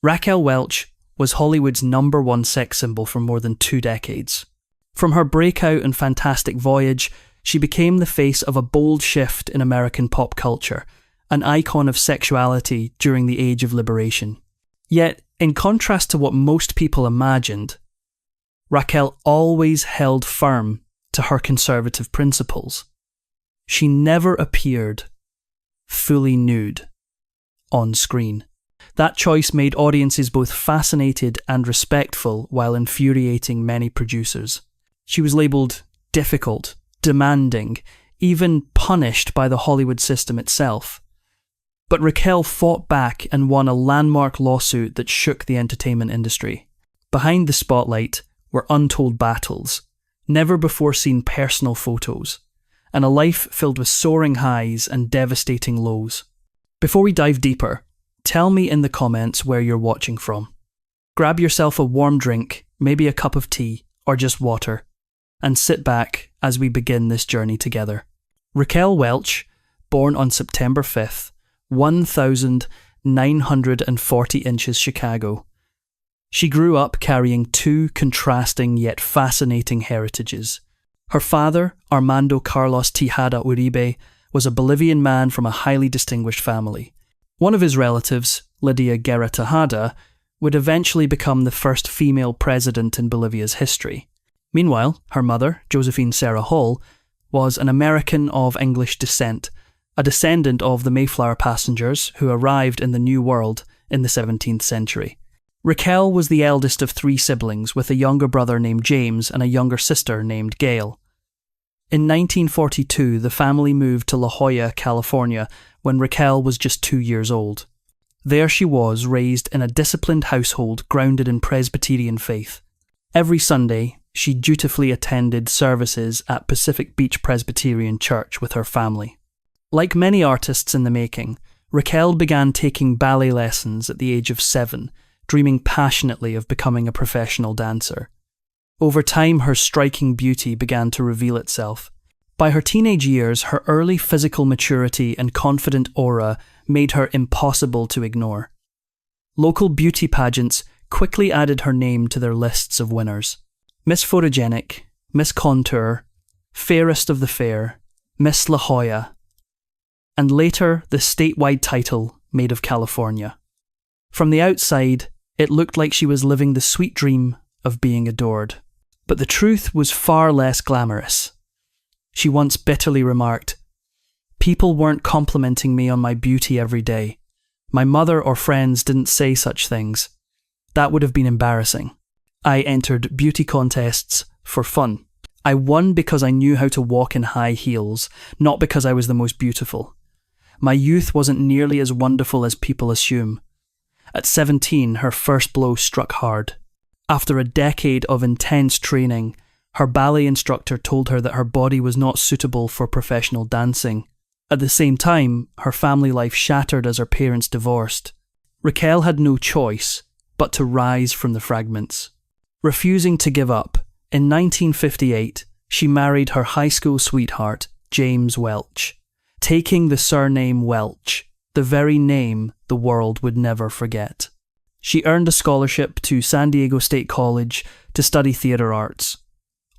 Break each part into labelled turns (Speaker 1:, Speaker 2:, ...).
Speaker 1: Raquel Welch was Hollywood's #1 sex symbol for more than 2 decades. From her breakout in Fantastic Voyage, she became the face of a bold shift in American pop culture, an icon of sexuality during the Age of Liberation. Yet, in contrast to what most people imagined, Raquel always held firm to her conservative principles. She never appeared fully nude on screen. That choice made audiences both fascinated and respectful while infuriating many producers. She was labelled difficult, demanding, even punished by the Hollywood system itself. But Raquel fought back and won a landmark lawsuit that shook the entertainment industry. Behind the spotlight were untold battles, never before seen personal photos, and a life filled with soaring highs and devastating lows. Before we dive deeper, tell me in the comments where you're watching from. Grab yourself a warm drink, maybe a cup of tea, or just water, and sit back as we begin this journey together. Raquel Welch, born on September 5th, 1940 inches Chicago. She grew up carrying 2 contrasting yet fascinating heritages. Her father, Armando Carlos Tejada Uribe, was a Bolivian man from a highly distinguished family. One of his relatives, Lydia Guerra Tejada, would eventually become the first female president in Bolivia's history. Meanwhile, her mother, Josephine Sarah Hall, was an American of English descent, a descendant of the Mayflower passengers who arrived in the New World in the 17th century. Raquel was the eldest of 3 siblings, with a younger brother named James and a younger sister named Gail. In 1942, the family moved to La Jolla, California, when Raquel was just 2 years old. There she was, raised in a disciplined household grounded in Presbyterian faith. Every Sunday, she dutifully attended services at Pacific Beach Presbyterian Church with her family. Like many artists in the making, Raquel began taking ballet lessons at the age of 7, dreaming passionately of becoming a professional dancer. Over time, her striking beauty began to reveal itself. By her teenage years, her early physical maturity and confident aura made her impossible to ignore. Local beauty pageants quickly added her name to their lists of winners. Miss Photogenic, Miss Contour, Fairest of the Fair, Miss La Jolla, and later the statewide title Maid of California. From the outside, it looked like she was living the sweet dream of being adored. But the truth was far less glamorous. She once bitterly remarked, "People weren't complimenting me on my beauty every day. My mother or friends didn't say such things. That would have been embarrassing. I entered beauty contests for fun. I won because I knew how to walk in high heels, not because I was the most beautiful. My youth wasn't nearly as wonderful as people assume." At 17, her first blow struck hard. After a decade of intense training, her ballet instructor told her that her body was not suitable for professional dancing. At the same time, her family life shattered as her parents divorced. Raquel had no choice but to rise from the fragments. Refusing to give up, in 1958, she married her high school sweetheart, James Welch, taking the surname Welch, the very name the world would never forget. She earned a scholarship to San Diego State College to study theatre arts.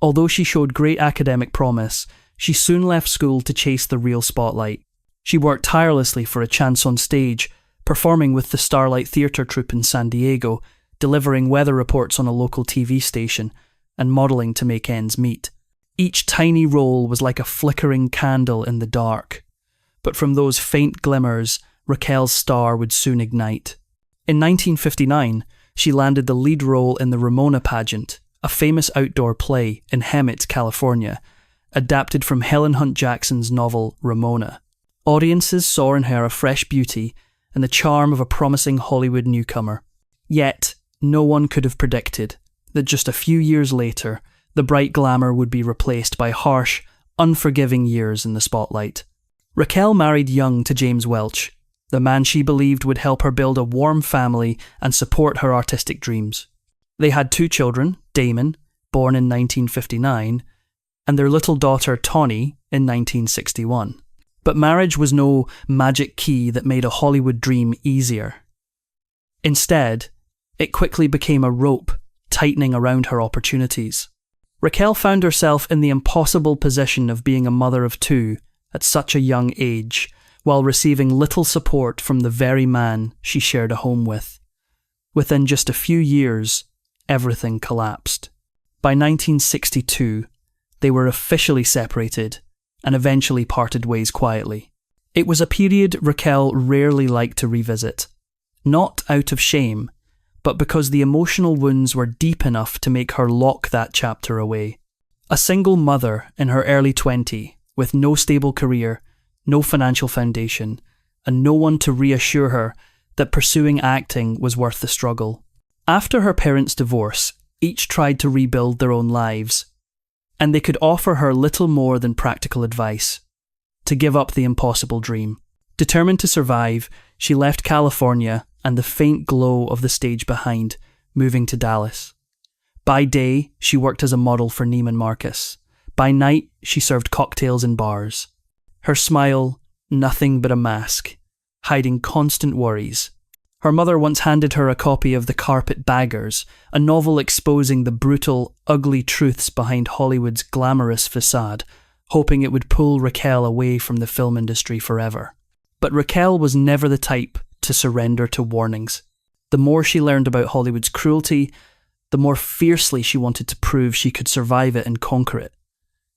Speaker 1: Although she showed great academic promise, she soon left school to chase the real spotlight. She worked tirelessly for a chance on stage, performing with the Starlight Theatre troupe in San Diego, delivering weather reports on a local TV station, and modelling to make ends meet. Each tiny role was like a flickering candle in the dark. But from those faint glimmers, Raquel's star would soon ignite. In 1959, she landed the lead role in the Ramona pageant, a famous outdoor play in Hemet, California, adapted from Helen Hunt Jackson's novel Ramona. Audiences saw in her a fresh beauty and the charm of a promising Hollywood newcomer. Yet, no one could have predicted that just a few years later, the bright glamour would be replaced by harsh, unforgiving years in the spotlight. Raquel married young to James Welch, the man she believed would help her build a warm family and support her artistic dreams. They had 2 children, Damon, born in 1959, and their little daughter Tawny in 1961. But marriage was no magic key that made a Hollywood dream easier. Instead, It quickly became a rope, tightening around her opportunities. Raquel found herself in the impossible position of being a mother of two at such a young age, while receiving little support from the very man she shared a home with. Within just a few years, everything collapsed. By 1962, they were officially separated and eventually parted ways quietly. It was a period Raquel rarely liked to revisit, not out of shame, but because the emotional wounds were deep enough to make her lock that chapter away. A single mother in her early 20s, with no stable career, no financial foundation, and no one to reassure her that pursuing acting was worth the struggle. After her parents' divorce, each tried to rebuild their own lives, and they could offer her little more than practical advice: to give up the impossible dream. Determined to survive, she left California and the faint glow of the stage behind, moving to Dallas. By day, she worked as a model for Neiman Marcus. By night, she served cocktails in bars. Her smile, nothing but a mask, hiding constant worries. Her mother once handed her a copy of The Carpetbaggers, a novel exposing the brutal, ugly truths behind Hollywood's glamorous facade, hoping it would pull Raquel away from the film industry forever. But Raquel was never the type to surrender to warnings. The more she learned about Hollywood's cruelty, the more fiercely she wanted to prove she could survive it and conquer it.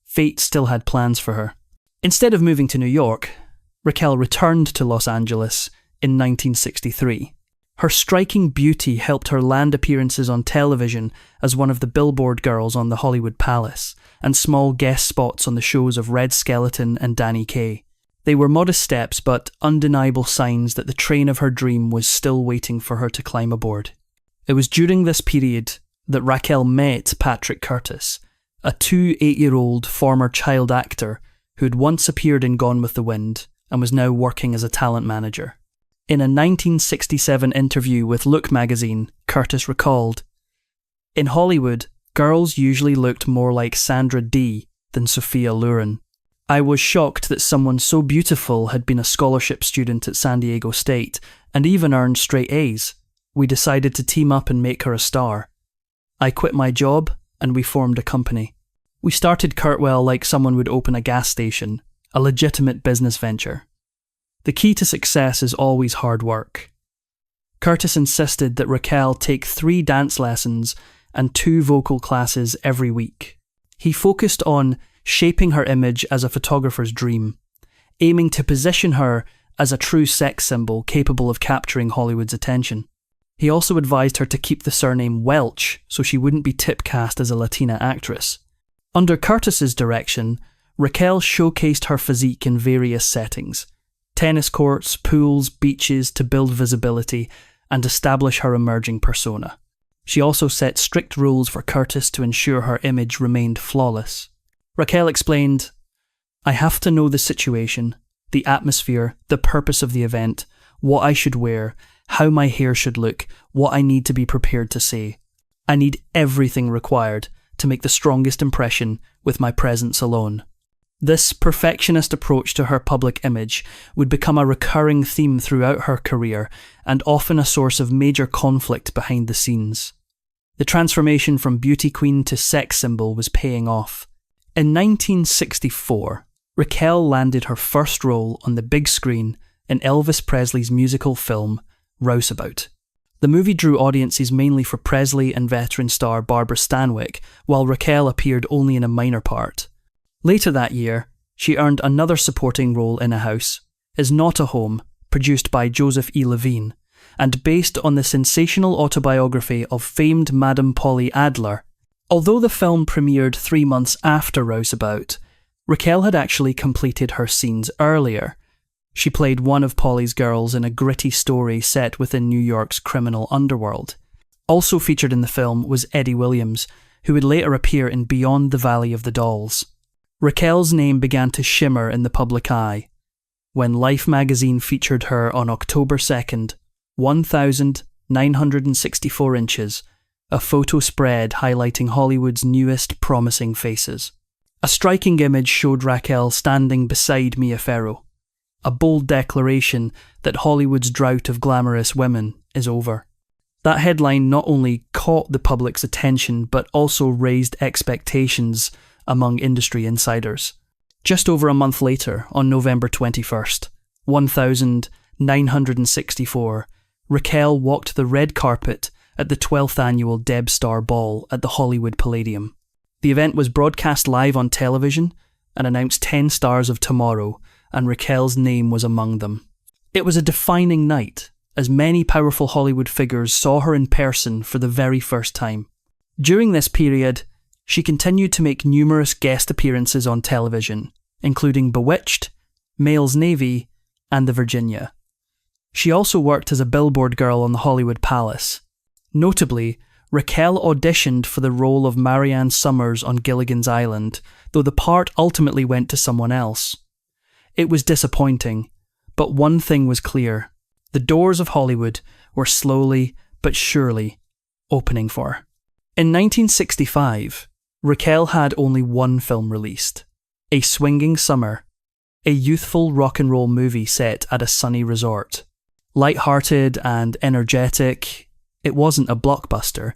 Speaker 1: Fate still had plans for her. Instead of moving to New York, Raquel returned to Los Angeles in 1963. Her striking beauty helped her land appearances on television as one of the billboard girls on the Hollywood Palace, and small guest spots on the shows of Red Skelton and Danny Kaye. They were modest steps, but undeniable signs that the train of her dream was still waiting for her to climb aboard. It was during this period that Raquel met Patrick Curtis, a 8-year-old former child actor who had once appeared in Gone with the Wind and was now working as a talent manager. In a 1967 interview with Look magazine, Curtis recalled, "In Hollywood, girls usually looked more like Sandra Dee than Sophia Loren. I was shocked that someone so beautiful had been a scholarship student at San Diego State and even earned straight A's. We decided to team up and make her a star. I quit my job and we formed a company. We started Kurtwell like someone would open a gas station, a legitimate business venture. The key to success is always hard work." Curtis insisted that Raquel take 3 dance lessons and 2 vocal classes every week. He focused on shaping her image as a photographer's dream, aiming to position her as a true sex symbol capable of capturing Hollywood's attention. He also advised her to keep the surname Welch so she wouldn't be typecast as a Latina actress. Under Curtis's direction, Raquel showcased her physique in various settings: tennis courts, pools, beaches, to build visibility and establish her emerging persona. She also set strict rules for Curtis to ensure her image remained flawless. Raquel explained, "I have to know the situation, the atmosphere, the purpose of the event, what I should wear, how my hair should look, what I need to be prepared to say. I need everything required to make the strongest impression with my presence alone." This perfectionist approach to her public image would become a recurring theme throughout her career and often a source of major conflict behind the scenes. The transformation from beauty queen to sex symbol was paying off. In 1964, Raquel landed her first role on the big screen in Elvis Presley's musical film, Rouseabout. The movie drew audiences mainly for Presley and veteran star Barbara Stanwyck, while Raquel appeared only in a minor part. Later that year, she earned another supporting role in A House Is Not a Home, produced by Joseph E. Levine, and based on the sensational autobiography of famed Madame Polly Adler. Although the film premiered 3 months after Rouseabout, Raquel had actually completed her scenes earlier. She played one of Polly's girls in a gritty story set within New York's criminal underworld. Also featured in the film was Eddie Williams, who would later appear in Beyond the Valley of the Dolls. Raquel's name began to shimmer in the public eye when Life magazine featured her on October 2nd, 1,964 inches, a photo spread highlighting Hollywood's newest promising faces. A striking image showed Raquel standing beside Mia Farrow, a bold declaration that Hollywood's drought of glamorous women is over. That headline not only caught the public's attention, but also raised expectations among industry insiders. Just over a month later, on November 21st, 1964, Raquel walked the red carpet at the 12th annual Deb Star Ball at the Hollywood Palladium. The event was broadcast live on television and announced 10 stars of tomorrow, and Raquel's name was among them. It was a defining night, as many powerful Hollywood figures saw her in person for the very first time. During this period, she continued to make numerous guest appearances on television, including Bewitched, Male's Navy, and The Virginia. She also worked as a billboard girl on the Hollywood Palace. Notably, Raquel auditioned for the role of Marianne Summers on Gilligan's Island, though the part ultimately went to someone else. It was disappointing, but one thing was clear. The doors of Hollywood were slowly but surely opening for her. In 1965, Raquel had only one film released, A Swinging Summer, a youthful rock and roll movie set at a sunny resort. Light-hearted and energetic, it wasn't a blockbuster,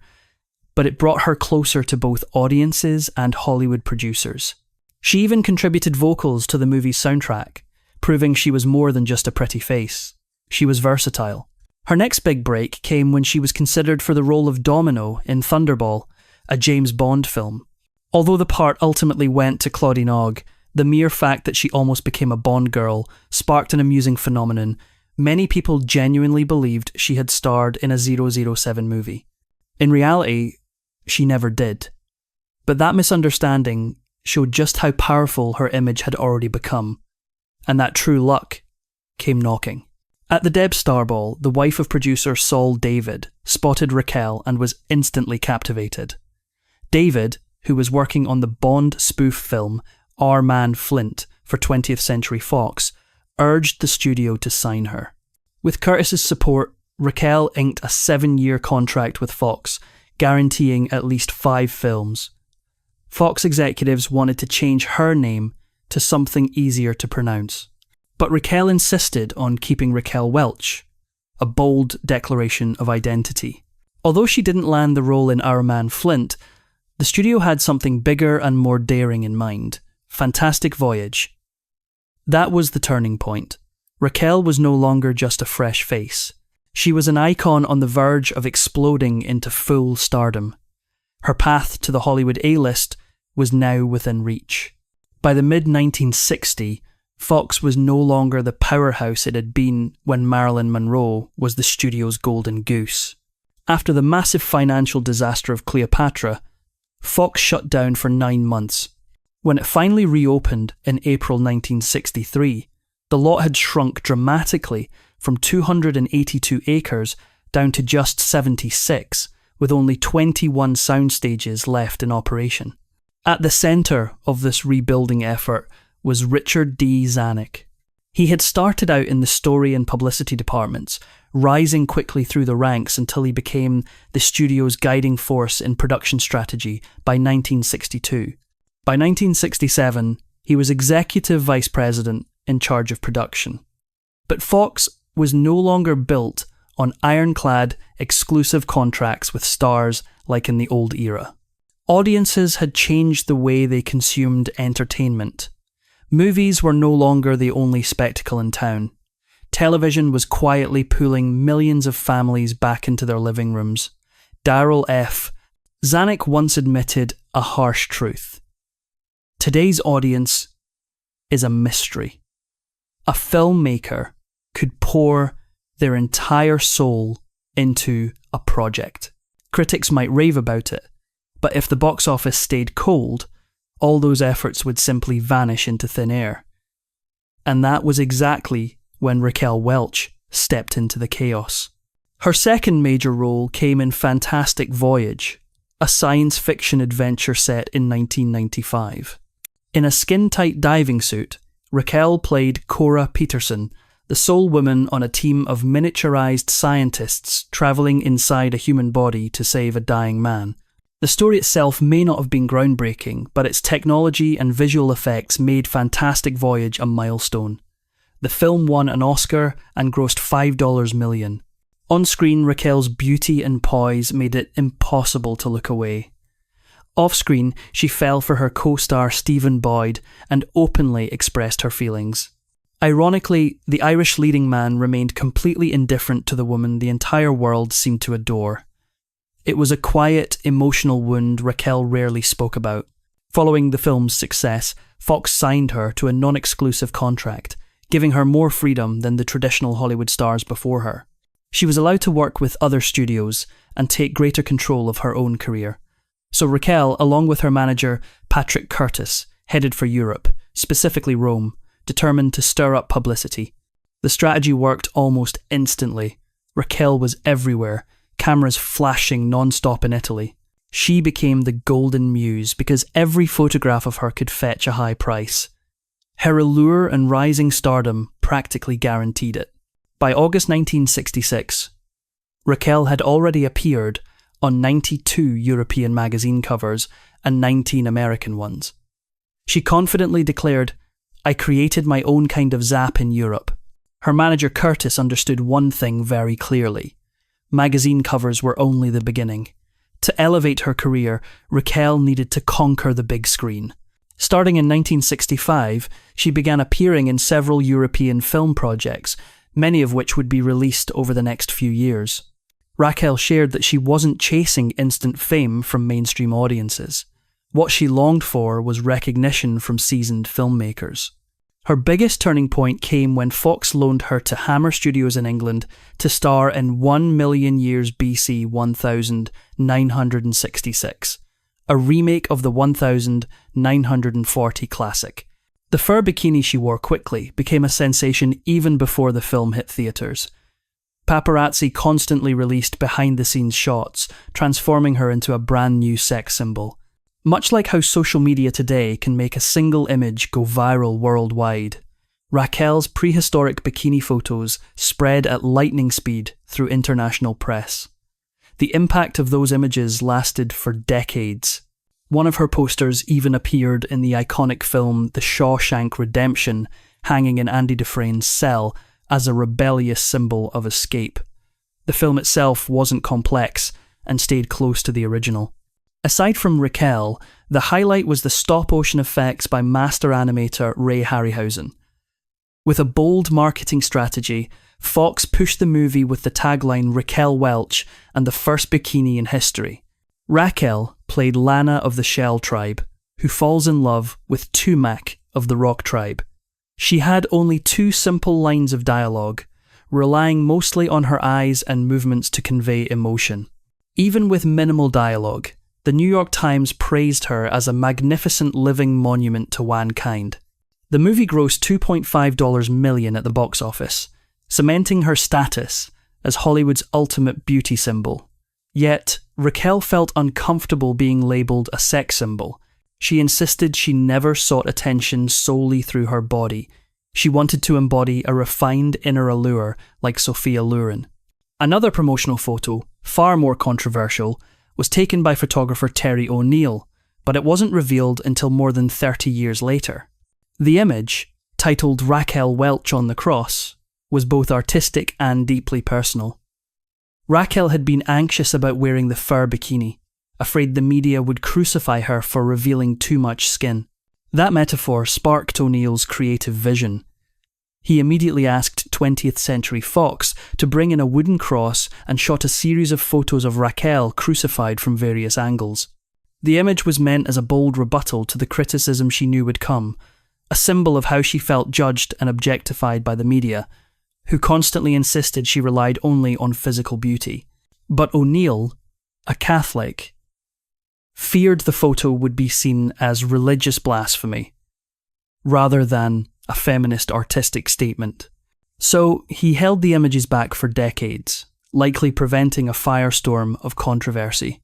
Speaker 1: but it brought her closer to both audiences and Hollywood producers. She even contributed vocals to the movie's soundtrack, proving she was more than just a pretty face. She was versatile. Her next big break came when she was considered for the role of Domino in Thunderball, a James Bond film. Although the part ultimately went to Claudine Ogg, the mere fact that she almost became a Bond girl sparked an amusing phenomenon. Many people genuinely believed she had starred in a 007 movie. In reality, she never did. But that misunderstanding showed just how powerful her image had already become, and that true luck came knocking. At the Deb Star Ball, the wife of producer Saul David spotted Raquel and was instantly captivated. David, who was working on the Bond spoof film Our Man Flint for 20th Century Fox, urged the studio to sign her. With Curtis's support, Raquel inked a 7-year contract with Fox, guaranteeing at least 5 films. Fox executives wanted to change her name to something easier to pronounce. But Raquel insisted on keeping Raquel Welch, a bold declaration of identity. Although she didn't land the role in Our Man Flint, the studio had something bigger and more daring in mind: Fantastic Voyage. That was the turning point. Raquel was no longer just a fresh face. She was an icon on the verge of exploding into full stardom. Her path to the Hollywood A-list was now within reach. By the mid-1960s, Fox was no longer the powerhouse it had been when Marilyn Monroe was the studio's golden goose. After the massive financial disaster of Cleopatra, Fox shut down for 9 months. When it finally reopened in April 1963, the lot had shrunk dramatically from 282 acres down to just 76, with only 21 sound stages left in operation. At the centre of this rebuilding effort was Richard D. Zanuck. He had started out in the story and publicity departments, rising quickly through the ranks until he became the studio's guiding force in production strategy by 1962. By 1967, he was executive vice president in charge of production. But Fox was no longer built on ironclad, exclusive contracts with stars like in the old era. Audiences had changed the way they consumed entertainment. Movies were no longer the only spectacle in town. Television was quietly pulling millions of families back into their living rooms. Darryl F. Zanuck once admitted a harsh truth. Today's audience is a mystery. A filmmaker could pour their entire soul into a project. Critics might rave about it, but if the box office stayed cold, all those efforts would simply vanish into thin air. And that was exactly when Raquel Welch stepped into the chaos. Her second major role came in Fantastic Voyage, a science fiction adventure set in 1995. In a skin-tight diving suit, Raquel played Cora Peterson, the sole woman on a team of miniaturized scientists travelling inside a human body to save a dying man. The story itself may not have been groundbreaking, but its technology and visual effects made Fantastic Voyage a milestone. The film won an Oscar and grossed $5 million. On screen, Raquel's beauty and poise made it impossible to look away. Off-screen, she fell for her co-star Stephen Boyd and openly expressed her feelings. Ironically, the Irish leading man remained completely indifferent to the woman the entire world seemed to adore. It was a quiet, emotional wound Raquel rarely spoke about. Following the film's success, Fox signed her to a non-exclusive contract, giving her more freedom than the traditional Hollywood stars before her. She was allowed to work with other studios and take greater control of her own career. So Raquel, along with her manager, Patrick Curtis, headed for Europe, specifically Rome, determined to stir up publicity. The strategy worked almost instantly. Raquel was everywhere, cameras flashing non-stop in Italy. She became the golden muse because every photograph of her could fetch a high price. Her allure and rising stardom practically guaranteed it. By August 1966, Raquel had already appeared on 92 European magazine covers and 19 American ones. She confidently declared, "I created my own kind of zap in Europe." Her manager Curtis understood one thing very clearly. Magazine covers were only the beginning. To elevate her career, Raquel needed to conquer the big screen. Starting in 1965, she began appearing in several European film projects, many of which would be released over the next few years. Raquel shared that she wasn't chasing instant fame from mainstream audiences. What she longed for was recognition from seasoned filmmakers. Her biggest turning point came when Fox loaned her to Hammer Studios in England to star in 1 Million Years BC 1966, a remake of the 1940 classic. The fur bikini she wore quickly became a sensation even before the film hit theatres. Paparazzi constantly released behind-the-scenes shots, transforming her into a brand new sex symbol. Much like how social media today can make a single image go viral worldwide, Raquel's prehistoric bikini photos spread at lightning speed through international press. The impact of those images lasted for decades. One of her posters even appeared in the iconic film The Shawshank Redemption, hanging in Andy Dufresne's cell as a rebellious symbol of escape. The film itself wasn't complex and stayed close to the original. Aside from Raquel, the highlight was the stop-motion effects by master animator Ray Harryhausen. With a bold marketing strategy, Fox pushed the movie with the tagline Raquel Welch and the first bikini in history. Raquel played Lana of the Shell tribe, who falls in love with Tumac of the Rock tribe. She had only 2 simple lines of dialogue, relying mostly on her eyes and movements to convey emotion. Even with minimal dialogue, the New York Times praised her as a magnificent living monument to mankind. The movie grossed $2.5 million at the box office, cementing her status as Hollywood's ultimate beauty symbol. Yet, Raquel felt uncomfortable being labelled a sex symbol. She insisted she never sought attention solely through her body. She wanted to embody a refined inner allure like Sophia Loren. Another promotional photo, far more controversial, was taken by photographer Terry O'Neill, but it wasn't revealed until more than 30 years later. The image, titled Raquel Welch on the Cross, was both artistic and deeply personal. Raquel had been anxious about wearing the fur bikini, afraid the media would crucify her for revealing too much skin. That metaphor sparked O'Neill's creative vision. He immediately asked 20th Century Fox to bring in a wooden cross and shot a series of photos of Raquel crucified from various angles. The image was meant as a bold rebuttal to the criticism she knew would come, a symbol of how she felt judged and objectified by the media, who constantly insisted she relied only on physical beauty. But O'Neill, a Catholic, feared the photo would be seen as religious blasphemy, rather than a feminist artistic statement. So he held the images back for decades, likely preventing a firestorm of controversy.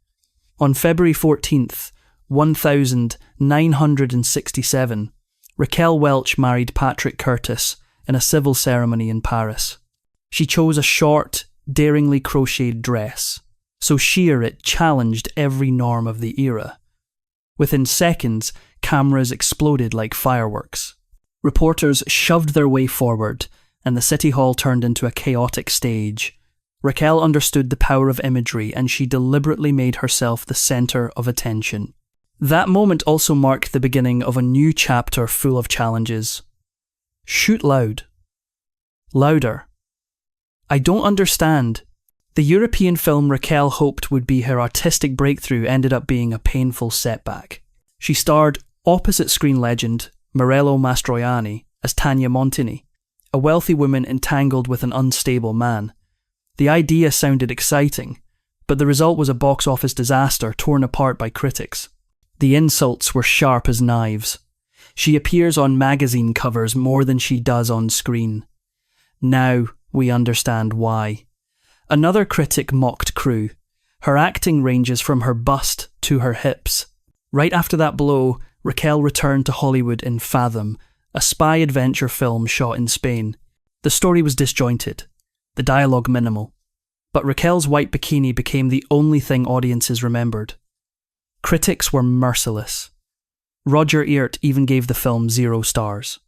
Speaker 1: On February 14th, 1967, Raquel Welch married Patrick Curtis in a civil ceremony in Paris. She chose a short, daringly crocheted dress, so sheer it challenged every norm of the era. Within seconds, cameras exploded like fireworks. Reporters shoved their way forward, and the City Hall turned into a chaotic stage. Raquel understood the power of imagery, and she deliberately made herself the centre of attention. That moment also marked the beginning of a new chapter full of challenges. Shoot loud. Louder. I don't understand. The European film Raquel hoped would be her artistic breakthrough ended up being a painful setback. She starred opposite screen legend Morello Mastroianni as Tanya Montini, a wealthy woman entangled with an unstable man. The idea sounded exciting, but the result was a box office disaster torn apart by critics. The insults were sharp as knives. She appears on magazine covers more than she does on screen. Now we understand why. Another critic mocked Crew. Her acting ranges from her bust to her hips. Right after that blow, Raquel returned to Hollywood in Fathom, a spy adventure film shot in Spain. The story was disjointed, the dialogue minimal, but Raquel's white bikini became the only thing audiences remembered. Critics were merciless. Roger Ebert even gave the film 0 stars.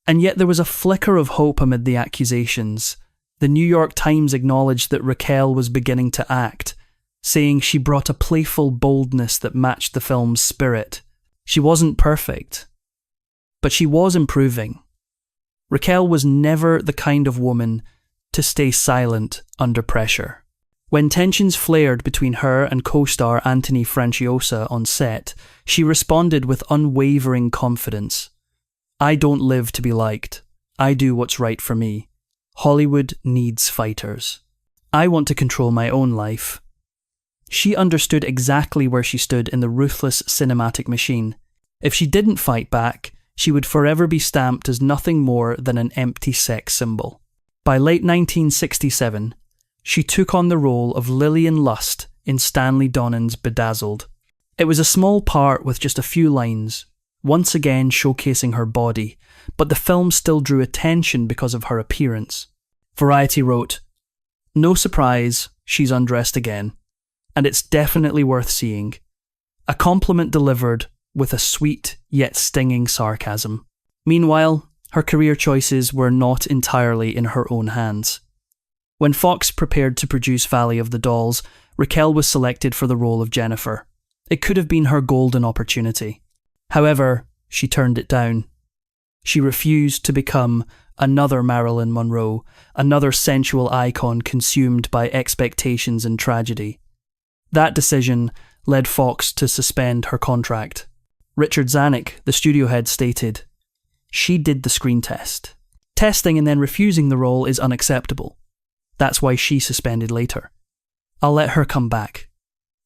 Speaker 1: And yet there was a flicker of hope amid the accusations. The New York Times acknowledged that Raquel was beginning to act, saying she brought a playful boldness that matched the film's spirit. She wasn't perfect, but she was improving. Raquel was never the kind of woman to stay silent under pressure. When tensions flared between her and co-star Anthony Franciosa on set, she responded with unwavering confidence. I don't live to be liked. I do what's right for me. Hollywood needs fighters. I want to control my own life. She understood exactly where she stood in the ruthless cinematic machine. If she didn't fight back, she would forever be stamped as nothing more than an empty sex symbol. By late 1967, she took on the role of Lillian Lust in Stanley Donen's Bedazzled. It was a small part with just a few lines, once again showcasing her body, but the film still drew attention because of her appearance. Variety wrote, "No surprise, she's undressed again, and it's definitely worth seeing. A compliment delivered with a sweet yet stinging sarcasm." Meanwhile, her career choices were not entirely in her own hands. When Fox prepared to produce Valley of the Dolls, Raquel was selected for the role of Jennifer. It could have been her golden opportunity. However, she turned it down. She refused to become another Marilyn Monroe, another sensual icon consumed by expectations and tragedy. That decision led Fox to suspend her contract. Richard Zanuck, the studio head, stated, "She did the screen test. Testing and then refusing the role is unacceptable. That's why she suspended later. I'll let her come back."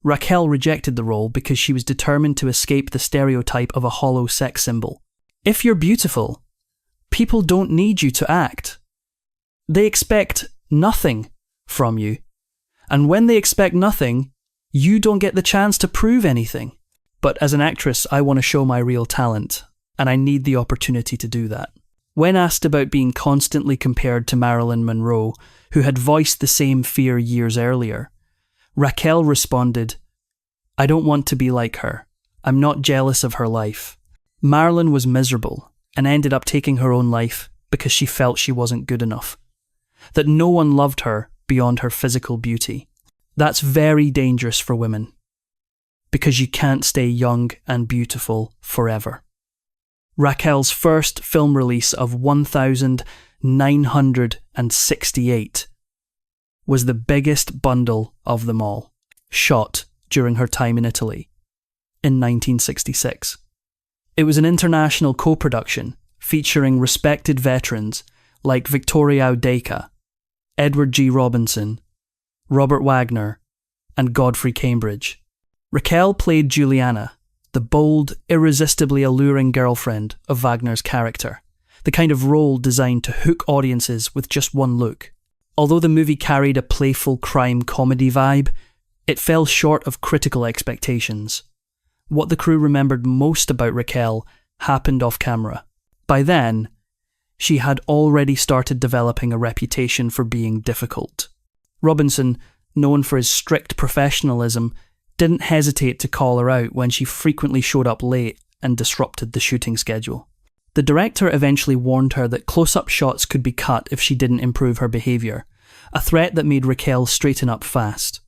Speaker 1: Raquel rejected the role because she was determined to escape the stereotype of a hollow sex symbol. If you're beautiful, people don't need you to act. They expect nothing from you. And when they expect nothing, you don't get the chance to prove anything. But as an actress, I want to show my real talent, and I need the opportunity to do that. When asked about being constantly compared to Marilyn Monroe, who had voiced the same fear years earlier, Raquel responded, "I don't want to be like her. I'm not jealous of her life. Marilyn was miserable and ended up taking her own life because she felt she wasn't good enough. That no one loved her beyond her physical beauty. That's very dangerous for women, because you can't stay young and beautiful forever." Raquel's first film release of 1968 was the biggest bundle of them all, shot during her time in Italy in 1966. It was an international co-production featuring respected veterans like Victoria Audeca, Edward G. Robinson, Robert Wagner, and Godfrey Cambridge. Raquel played Juliana, the bold, irresistibly alluring girlfriend of Wagner's character, the kind of role designed to hook audiences with just one look. Although the movie carried a playful crime comedy vibe, it fell short of critical expectations. What the crew remembered most about Raquel happened off camera. By then, she had already started developing a reputation for being difficult. Robinson, known for his strict professionalism, didn't hesitate to call her out when she frequently showed up late and disrupted the shooting schedule. The director eventually warned her that close-up shots could be cut if she didn't improve her behaviour, a threat that made Raquel straighten up fast.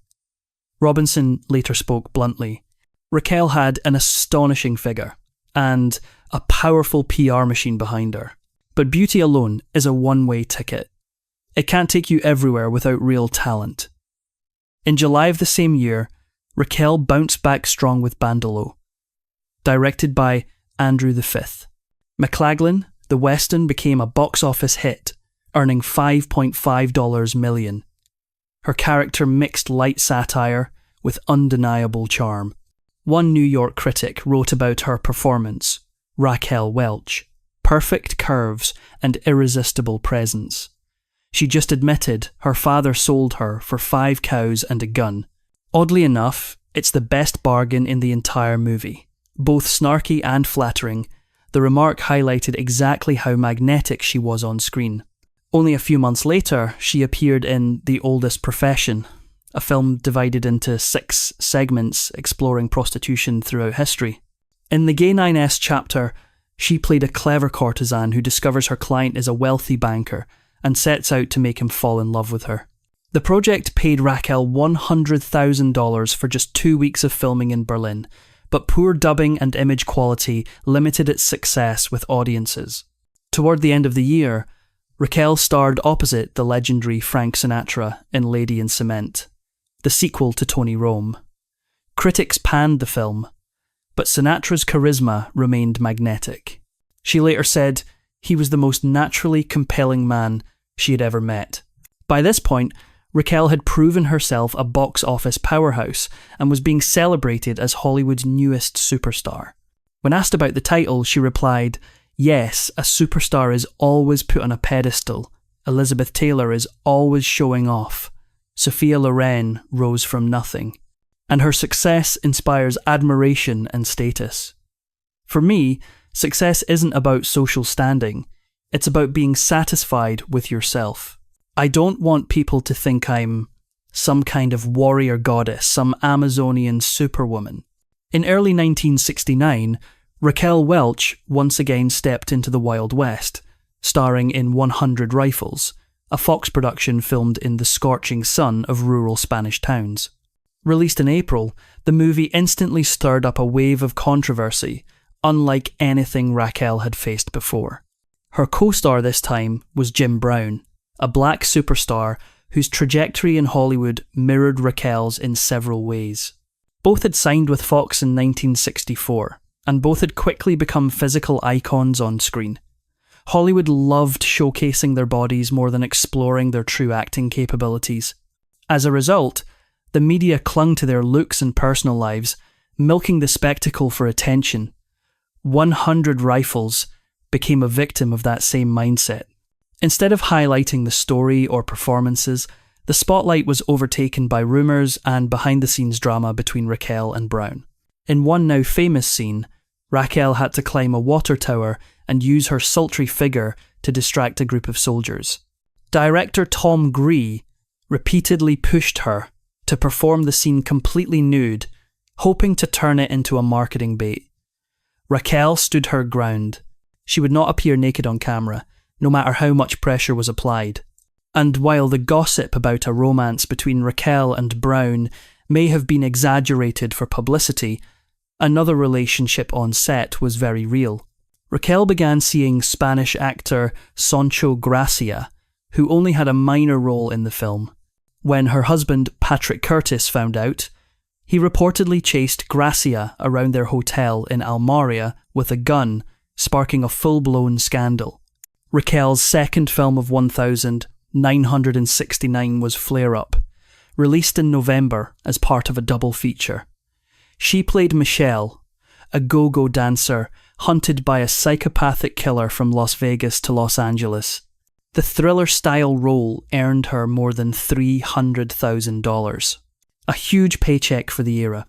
Speaker 1: Robinson later spoke bluntly. Raquel had an astonishing figure and a powerful PR machine behind her. But beauty alone is a one-way ticket. It can't take you everywhere without real talent. In July of the same year, Raquel bounced back strong with Bandolo, directed by Andrew V. McLaglen, the Western, became a box office hit, earning $5.5 million. Her character mixed light satire with undeniable charm. One New York critic wrote about her performance, Raquel Welch, perfect curves and irresistible presence. She just admitted her father sold her for 5 cows and a gun. Oddly enough, it's the best bargain in the entire movie. Both snarky and flattering, the remark highlighted exactly how magnetic she was on screen. Only a few months later, she appeared in The Oldest Profession, a film divided into 6 segments exploring prostitution throughout history. In the Gay 9S chapter, she played a clever courtesan who discovers her client is a wealthy banker and sets out to make him fall in love with her. The project paid Raquel $100,000 for just 2 weeks of filming in Berlin, but poor dubbing and image quality limited its success with audiences. Toward the end of the year, Raquel starred opposite the legendary Frank Sinatra in Lady in Cement, the sequel to Tony Rome. Critics panned the film, but Sinatra's charisma remained magnetic. She later said he was the most naturally compelling man she had ever met. By this point, Raquel had proven herself a box office powerhouse and was being celebrated as Hollywood's newest superstar. When asked about the title, she replied, "Yes, a superstar is always put on a pedestal. Elizabeth Taylor is always showing off. Sophia Loren rose from nothing. And her success inspires admiration and status. For me, success isn't about social standing. It's about being satisfied with yourself. I don't want people to think I'm some kind of warrior goddess, some Amazonian superwoman." In early 1969, Raquel Welch once again stepped into the Wild West, starring in 100 Rifles, a Fox production filmed in the scorching sun of rural Spanish towns. Released in April, the movie instantly stirred up a wave of controversy, unlike anything Raquel had faced before. Her co-star this time was Jim Brown, a black superstar whose trajectory in Hollywood mirrored Raquel's in several ways. Both had signed with Fox in 1964, and both had quickly become physical icons on screen. Hollywood loved showcasing their bodies more than exploring their true acting capabilities. As a result, the media clung to their looks and personal lives, milking the spectacle for attention. 100 Rifles became a victim of that same mindset. Instead of highlighting the story or performances, the spotlight was overtaken by rumours and behind-the-scenes drama between Raquel and Brown. In one now famous scene, Raquel had to climb a water tower and use her sultry figure to distract a group of soldiers. Director Tom Gree repeatedly pushed her to perform the scene completely nude, hoping to turn it into a marketing bait. Raquel stood her ground. She would not appear naked on camera, no matter how much pressure was applied. And while the gossip about a romance between Raquel and Brown may have been exaggerated for publicity, another relationship on set was very real. Raquel began seeing Spanish actor Sancho Gracia, who only had a minor role in the film. When her husband Patrick Curtis found out, he reportedly chased Gracia around their hotel in Almeria with a gun, sparking a full-blown scandal. Raquel's second film of 1969 was Flare Up, released in November as part of a double feature. She played Michelle, a go-go dancer hunted by a psychopathic killer from Las Vegas to Los Angeles. The thriller-style role earned her more than $300,000, a huge paycheck for the era.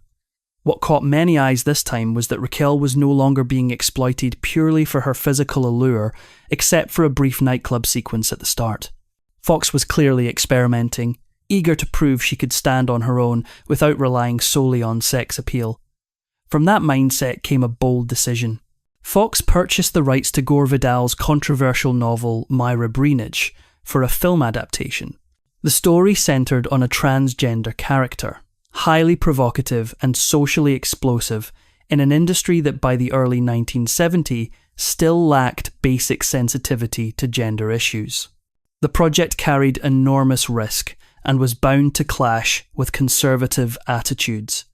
Speaker 1: What caught many eyes this time was that Raquel was no longer being exploited purely for her physical allure, except for a brief nightclub sequence at the start. Fox was clearly experimenting, eager to prove she could stand on her own without relying solely on sex appeal. From that mindset came a bold decision. Fox purchased the rights to Gore Vidal's controversial novel Myra Breenidge for a film adaptation. The story centred on a transgender character, highly provocative and socially explosive in an industry that by the early 1970s still lacked basic sensitivity to gender issues. The project carried enormous risk and was bound to clash with conservative attitudes.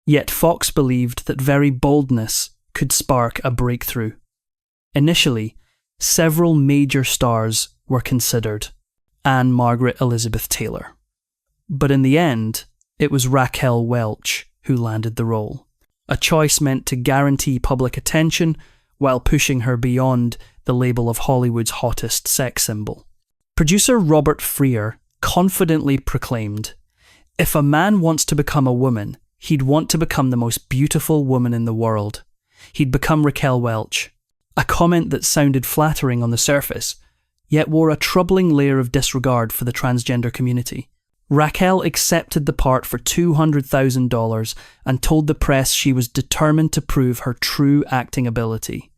Speaker 1: Yet Fox believed that very boldness could spark a breakthrough. Initially, several major stars were considered, and Margaret Elizabeth Taylor. But in the end, it was Raquel Welch who landed the role, a choice meant to guarantee public attention while pushing her beyond the label of Hollywood's hottest sex symbol. Producer Robert Freer confidently proclaimed, "If a man wants to become a woman, he'd want to become the most beautiful woman in the world. He'd become Raquel Welch," a comment that sounded flattering on the surface, yet wore a troubling layer of disregard for the transgender community. Raquel accepted the part for $200,000 and told the press she was determined to prove her true acting ability.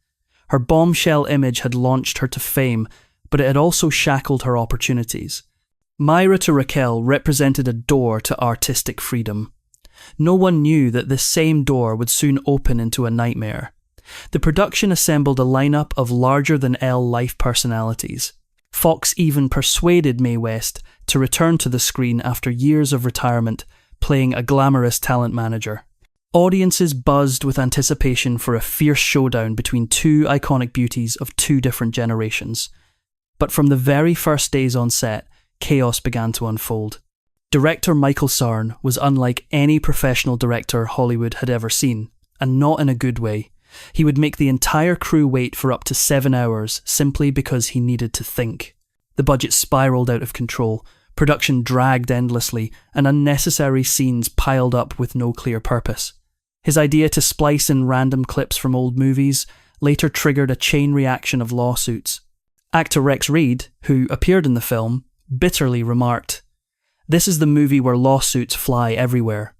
Speaker 1: Her bombshell image had launched her to fame, but it had also shackled her opportunities. Myra to Raquel represented a door to artistic freedom. No one knew that this same door would soon open into a nightmare. The production assembled a lineup of larger-than-life personalities. Fox even persuaded Mae West to return to the screen after years of retirement, playing a glamorous talent manager. Audiences buzzed with anticipation for a fierce showdown between two iconic beauties of two different generations. But from the very first days on set, chaos began to unfold. Director Michael Sarn was unlike any professional director Hollywood had ever seen, and not in a good way. He would make the entire crew wait for up to 7 hours simply because he needed to think. The budget spiraled out of control, production dragged endlessly, and unnecessary scenes piled up with no clear purpose. His idea to splice in random clips from old movies later triggered a chain reaction of lawsuits. Actor Rex Reed, who appeared in the film, bitterly remarked, "This is the movie where lawsuits fly everywhere."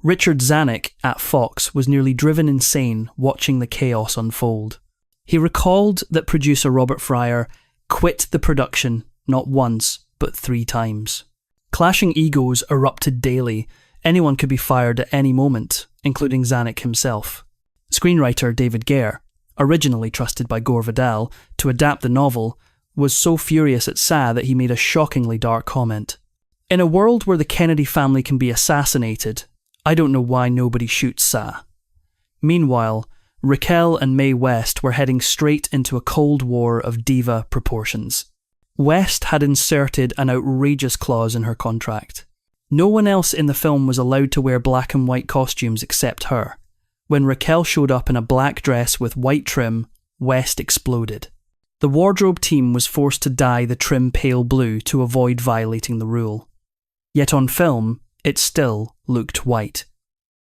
Speaker 1: Richard Zanuck at Fox was nearly driven insane watching the chaos unfold. He recalled that producer Robert Fryer quit the production not once, but 3 times. Clashing egos erupted daily. Anyone could be fired at any moment, including Zanuck himself. Screenwriter David Gare, originally trusted by Gore Vidal to adapt the novel, was so furious at SA that he made a shockingly dark comment. "In a world where the Kennedy family can be assassinated, I don't know why nobody shoots SA." Meanwhile, Raquel and Mae West were heading straight into a Cold War of diva proportions. West had inserted an outrageous clause in her contract. No one else in the film was allowed to wear black and white costumes except her. When Raquel showed up in a black dress with white trim, West exploded. The wardrobe team was forced to dye the trim pale blue to avoid violating the rule. Yet on film, it still looked white.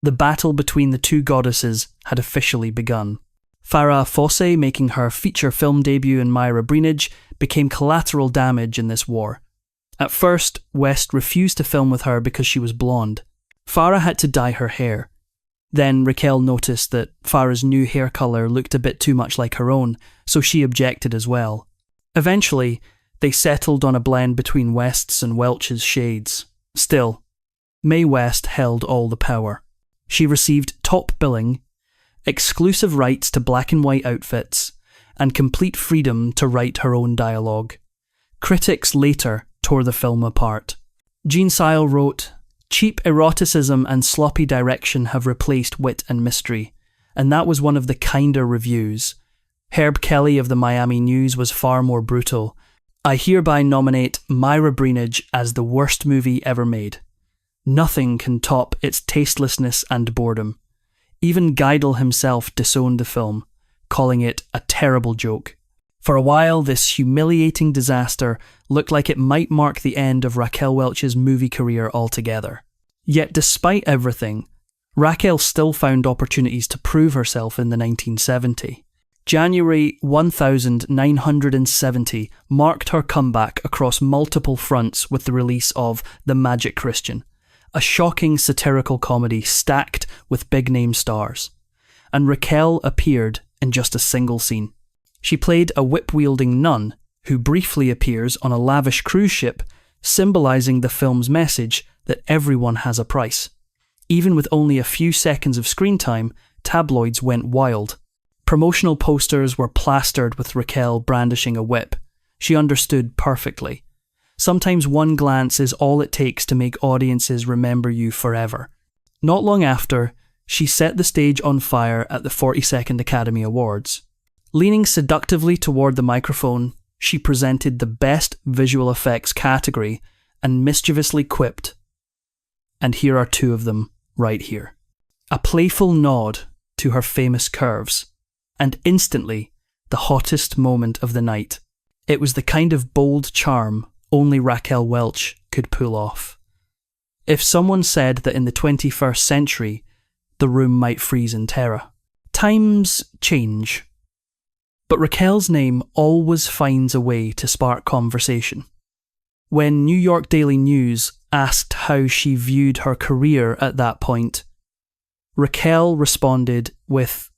Speaker 1: The battle between the two goddesses had officially begun. Farrah Fawcett, making her feature film debut in Myra Breenidge, became collateral damage in this war. At first, West refused to film with her because she was blonde. Farrah had to dye her hair. Then Raquel noticed that Farrah's new hair colour looked a bit too much like her own, so she objected as well. Eventually, they settled on a blend between West's and Welch's shades. Still, Mae West held all the power. She received top billing, exclusive rights to black and white outfits, and complete freedom to write her own dialogue. Critics later tore the film apart. Gene Sile wrote, "Cheap eroticism and sloppy direction have replaced wit and mystery," and that was one of the kinder reviews. Herb Kelly of the Miami News was far more brutal. "I hereby nominate Myra Breenidge as the worst movie ever made. Nothing can top its tastelessness and boredom." Even Geidel himself disowned the film, calling it a terrible joke. For a while, this humiliating disaster looked like it might mark the end of Raquel Welch's movie career altogether. Yet despite everything, Raquel still found opportunities to prove herself in the 1970s. January 1970 marked her comeback across multiple fronts with the release of The Magic Christian, a shocking satirical comedy stacked with big-name stars. And Raquel appeared in just a single scene. She played a whip-wielding nun who briefly appears on a lavish cruise ship symbolizing the film's message that everyone has a price. Even with only a few seconds of screen time, tabloids went wild. Promotional posters were plastered with Raquel brandishing a whip. She understood perfectly. Sometimes one glance is all it takes to make audiences remember you forever. Not long after, she set the stage on fire at the 42nd Academy Awards. Leaning seductively toward the microphone, she presented the Best Visual Effects category and mischievously quipped, and here are two of them right here. A playful nod to her famous curves, and instantly the hottest moment of the night. It was the kind of bold charm only Raquel Welch could pull off. If someone said that in the 21st century, the room might freeze in terror. Times change, but Raquel's name always finds a way to spark conversation. When New York Daily News asked how she viewed her career at that point, Raquel responded with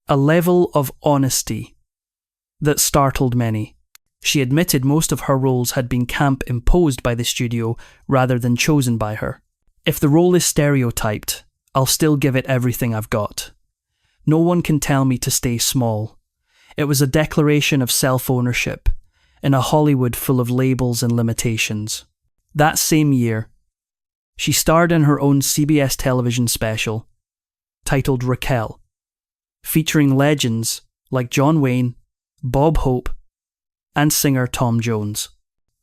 Speaker 1: a level of honesty that startled many. She admitted most of her roles had been camp imposed by the studio rather than chosen by her. If the role is stereotyped, I'll still give it everything I've got. No one can tell me to stay small. It was a declaration of self-ownership in a Hollywood full of labels and limitations. That same year, she starred in her own CBS television special, titled Raquel, featuring legends like John Wayne, Bob Hope, and singer Tom Jones.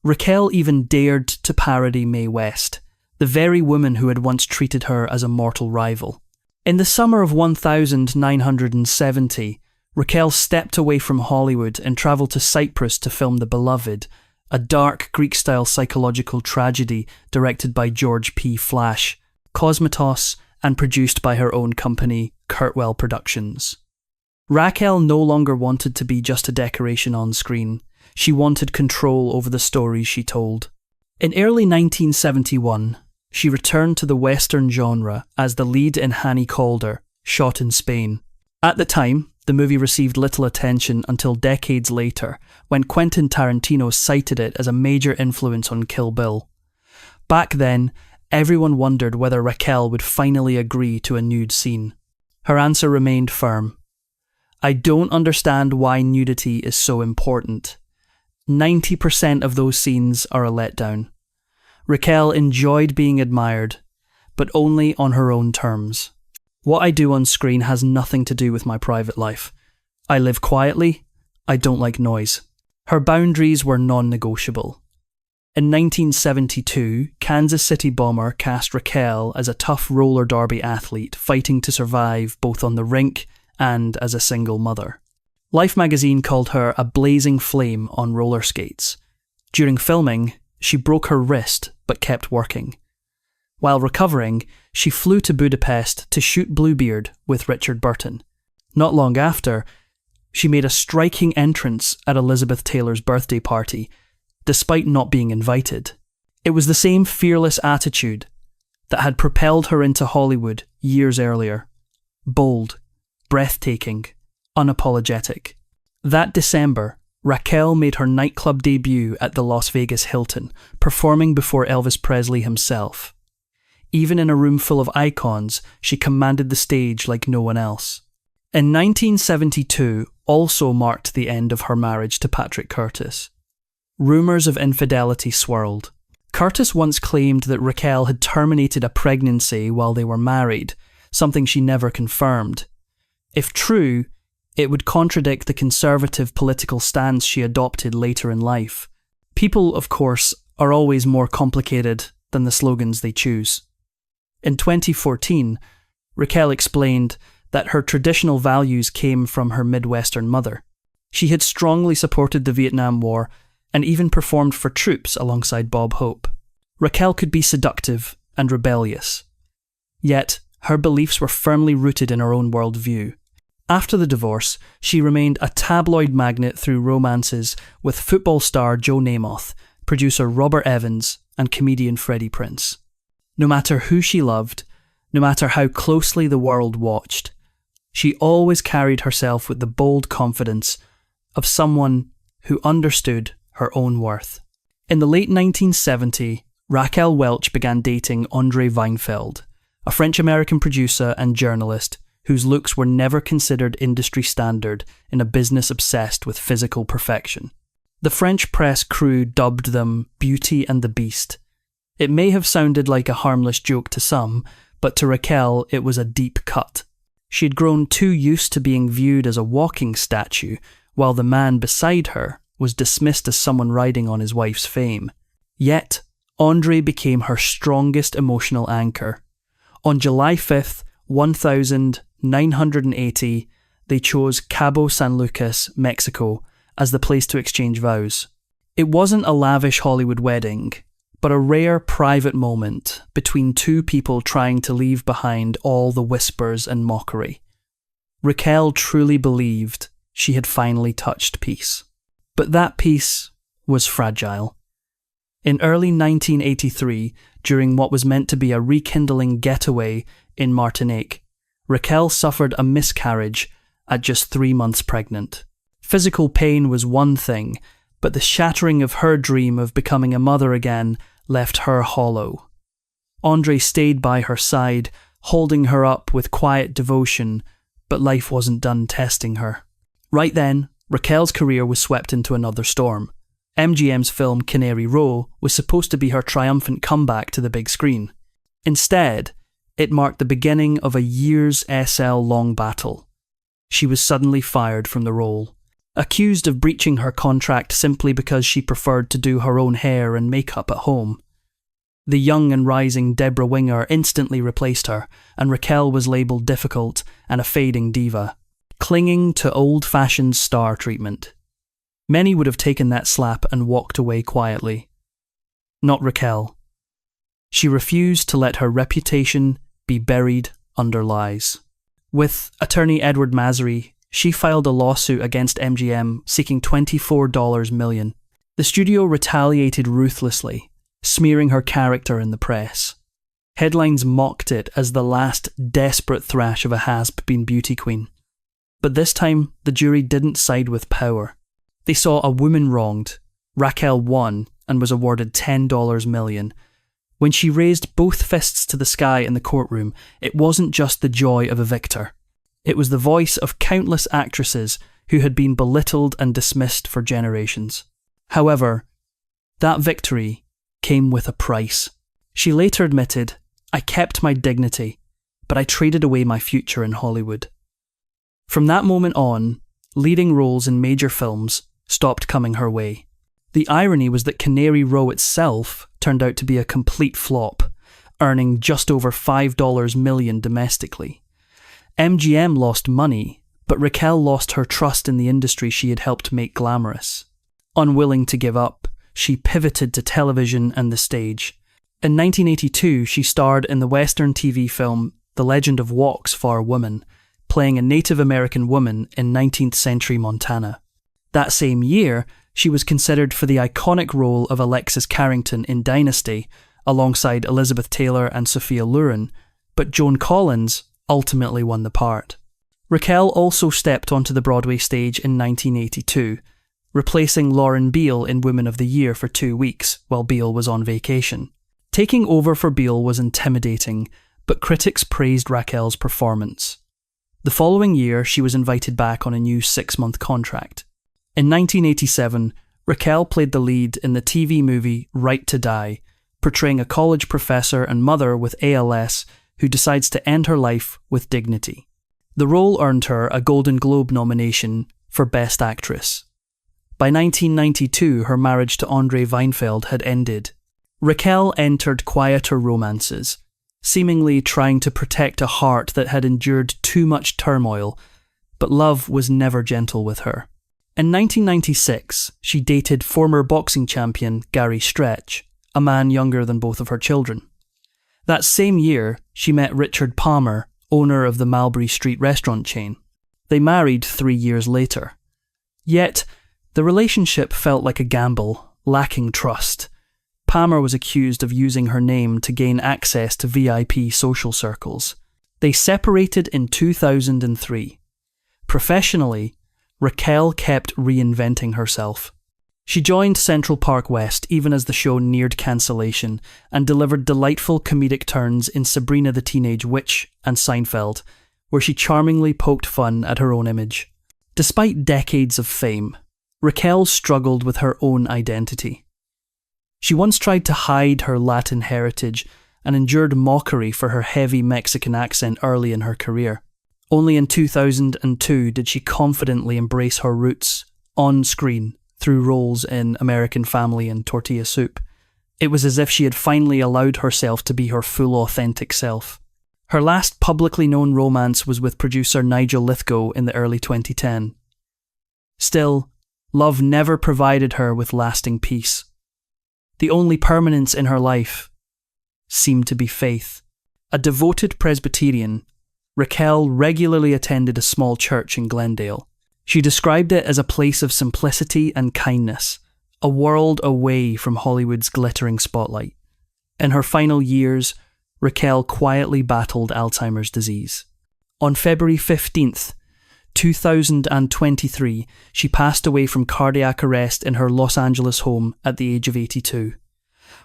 Speaker 1: Raquel even dared to parody Mae West, the very woman who had once treated her as a mortal rival. In the summer of 1970, Raquel stepped away from Hollywood and travelled to Cyprus to film The Beloved, a dark Greek-style psychological tragedy directed by George P. Flash, Cosmatos, and produced by her own company, Kurtwell Productions. Raquel no longer wanted to be just a decoration on screen. She wanted control over the stories she told. In early 1971, she returned to the Western genre as the lead in Hanny Calder, shot in Spain. At the time, the movie received little attention until decades later, when Quentin Tarantino cited it as a major influence on Kill Bill. Back then, everyone wondered whether Raquel would finally agree to a nude scene. Her answer remained firm. I don't understand why nudity is so important. 90% of those scenes are a letdown. Raquel enjoyed being admired, but only on her own terms. What I do on screen has nothing to do with my private life. I live quietly. I don't like noise. Her boundaries were non-negotiable. In 1972, Kansas City Bomber cast Raquel as a tough roller derby athlete fighting to survive both on the rink and as a single mother. Life magazine called her a blazing flame on roller skates. During filming, she broke her wrist but kept working. While recovering, she flew to Budapest to shoot Bluebeard with Richard Burton. Not long after, she made a striking entrance at Elizabeth Taylor's birthday party, despite not being invited. It was the same fearless attitude that had propelled her into Hollywood years earlier. Bold, breathtaking, unapologetic. That December, Raquel made her nightclub debut at the Las Vegas Hilton, performing before Elvis Presley himself. Even in a room full of icons, she commanded the stage like no one else. In 1972 also marked the end of her marriage to Patrick Curtis. Rumours of infidelity swirled. Curtis once claimed that Raquel had terminated a pregnancy while they were married, something she never confirmed. If true, it would contradict the conservative political stance she adopted later in life. People, of course, are always more complicated than the slogans they choose. In 2014, Raquel explained that her traditional values came from her Midwestern mother. She had strongly supported the Vietnam War and even performed for troops alongside Bob Hope. Raquel could be seductive and rebellious, yet her beliefs were firmly rooted in her own worldview. After the divorce, she remained a tabloid magnet through romances with football star Joe Namath, producer Robert Evans, and comedian Freddie Prinze. No matter who she loved, no matter how closely the world watched, she always carried herself with the bold confidence of someone who understood her own worth. In the late 1970s, Raquel Welch began dating Andre Weinfeld, a French-American producer and journalist whose looks were never considered industry standard in a business obsessed with physical perfection. The French press crew dubbed them Beauty and the Beast. It may have sounded like a harmless joke to some, but to Raquel it was a deep cut. She had grown too used to being viewed as a walking statue, while the man beside her was dismissed as someone riding on his wife's fame. Yet, Andre became her strongest emotional anchor. On July 5th, 1980, they chose Cabo San Lucas, Mexico, as the place to exchange vows. It wasn't a lavish Hollywood wedding, but a rare private moment between two people trying to leave behind all the whispers and mockery. Raquel truly believed she had finally touched peace. But that peace was fragile. In early 1983, during what was meant to be a rekindling getaway in Martinique, Raquel suffered a miscarriage at just 3 months pregnant. Physical pain was one thing, but the shattering of her dream of becoming a mother again left her hollow. Andre stayed by her side, holding her up with quiet devotion, but life wasn't done testing her. Right then, Raquel's career was swept into another storm. MGM's film Canary Row was supposed to be her triumphant comeback to the big screen. Instead, it marked the beginning of a years SL-long battle. She was suddenly fired from the role, accused of breaching her contract simply because she preferred to do her own hair and makeup at home. The young and rising Deborah Winger instantly replaced her, and Raquel was labelled difficult and a fading diva, clinging to old-fashioned star treatment. Many would have taken that slap and walked away quietly. Not Raquel. She refused to let her reputation be buried under lies. With attorney Edward Masry, she filed a lawsuit against MGM seeking $24 million. The studio retaliated ruthlessly, smearing her character in the press. Headlines mocked it as the last desperate thrash of a has-been beauty queen. But this time, the jury didn't side with power. They saw a woman wronged. Raquel won and was awarded $10 million. When she raised both fists to the sky in the courtroom, it wasn't just the joy of a victor. It was the voice of countless actresses who had been belittled and dismissed for generations. However, that victory came with a price. She later admitted, "I kept my dignity, but I traded away my future in Hollywood." From that moment on, leading roles in major films stopped coming her way. The irony was that Canary Row itself turned out to be a complete flop, earning just over $5 million domestically. MGM lost money, but Raquel lost her trust in the industry she had helped make glamorous. Unwilling to give up, she pivoted to television and the stage. In 1982, she starred in the Western TV film The Legend of Walks for Women, playing a Native American woman in 19th century Montana. That same year, she was considered for the iconic role of Alexis Carrington in Dynasty, alongside Elizabeth Taylor and Sophia Loren, but Joan Collins ultimately won the part. Raquel also stepped onto the Broadway stage in 1982, replacing Lauren Beale in Women of the Year for 2 weeks while Beale was on vacation. Taking over for Beale was intimidating, but critics praised Raquel's performance. The following year, she was invited back on a new 6-month contract. In 1987, Raquel played the lead in the TV movie Right to Die, portraying a college professor and mother with ALS who decides to end her life with dignity. The role earned her a Golden Globe nomination for Best Actress. By 1992, her marriage to Andre Weinfeld had ended. Raquel entered quieter romances, seemingly trying to protect a heart that had endured too much turmoil, but love was never gentle with her. In 1996, she dated former boxing champion Gary Stretch, a man younger than both of her children. That same year, she met Richard Palmer, owner of the Mulberry Street restaurant chain. They married 3 years later. Yet, the relationship felt like a gamble, lacking trust. Palmer was accused of using her name to gain access to VIP social circles. They separated in 2003. Professionally, Raquel kept reinventing herself. She joined Central Park West even as the show neared cancellation and delivered delightful comedic turns in Sabrina the Teenage Witch and Seinfeld, where she charmingly poked fun at her own image. Despite decades of fame, Raquel struggled with her own identity. She once tried to hide her Latin heritage and endured mockery for her heavy Mexican accent early in her career. Only in 2002 did she confidently embrace her roots, on screen, through roles in American Family and Tortilla Soup. It was as if she had finally allowed herself to be her full authentic self. Her last publicly known romance was with producer Nigel Lythgoe in the early 2010s. Still, love never provided her with lasting peace. The only permanence in her life seemed to be faith. A devoted Presbyterian, Raquel regularly attended a small church in Glendale. She described it as a place of simplicity and kindness, a world away from Hollywood's glittering spotlight. In her final years, Raquel quietly battled Alzheimer's disease. On February 15th, 2023, she passed away from cardiac arrest in her Los Angeles home at the age of 82.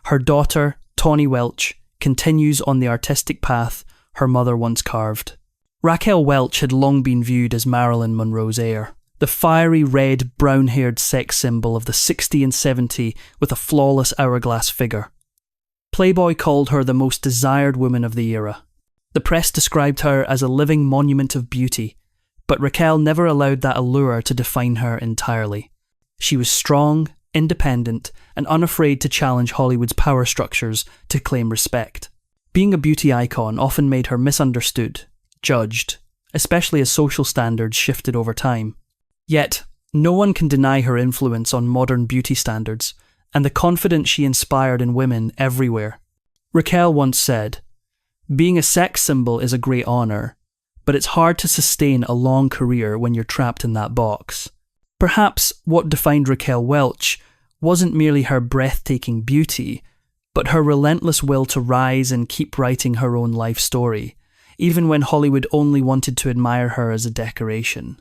Speaker 1: Her daughter, Tawny Welch, continues on the artistic path her mother once carved. Raquel Welch had long been viewed as Marilyn Monroe's heir, the fiery red, brown-haired sex symbol of the 60 and 70 with a flawless hourglass figure. Playboy called her the most desired woman of the era. The press described her as a living monument of beauty, but Raquel never allowed that allure to define her entirely. She was strong, independent, and unafraid to challenge Hollywood's power structures to claim respect. Being a beauty icon often made her misunderstood, judged, especially as social standards shifted over time. Yet, no one can deny her influence on modern beauty standards and the confidence she inspired in women everywhere. Raquel once said, "Being a sex symbol is a great honour, but it's hard to sustain a long career when you're trapped in that box." Perhaps what defined Raquel Welch wasn't merely her breathtaking beauty, but her relentless will to rise and keep writing her own life story, even when Hollywood only wanted to admire her as a decoration.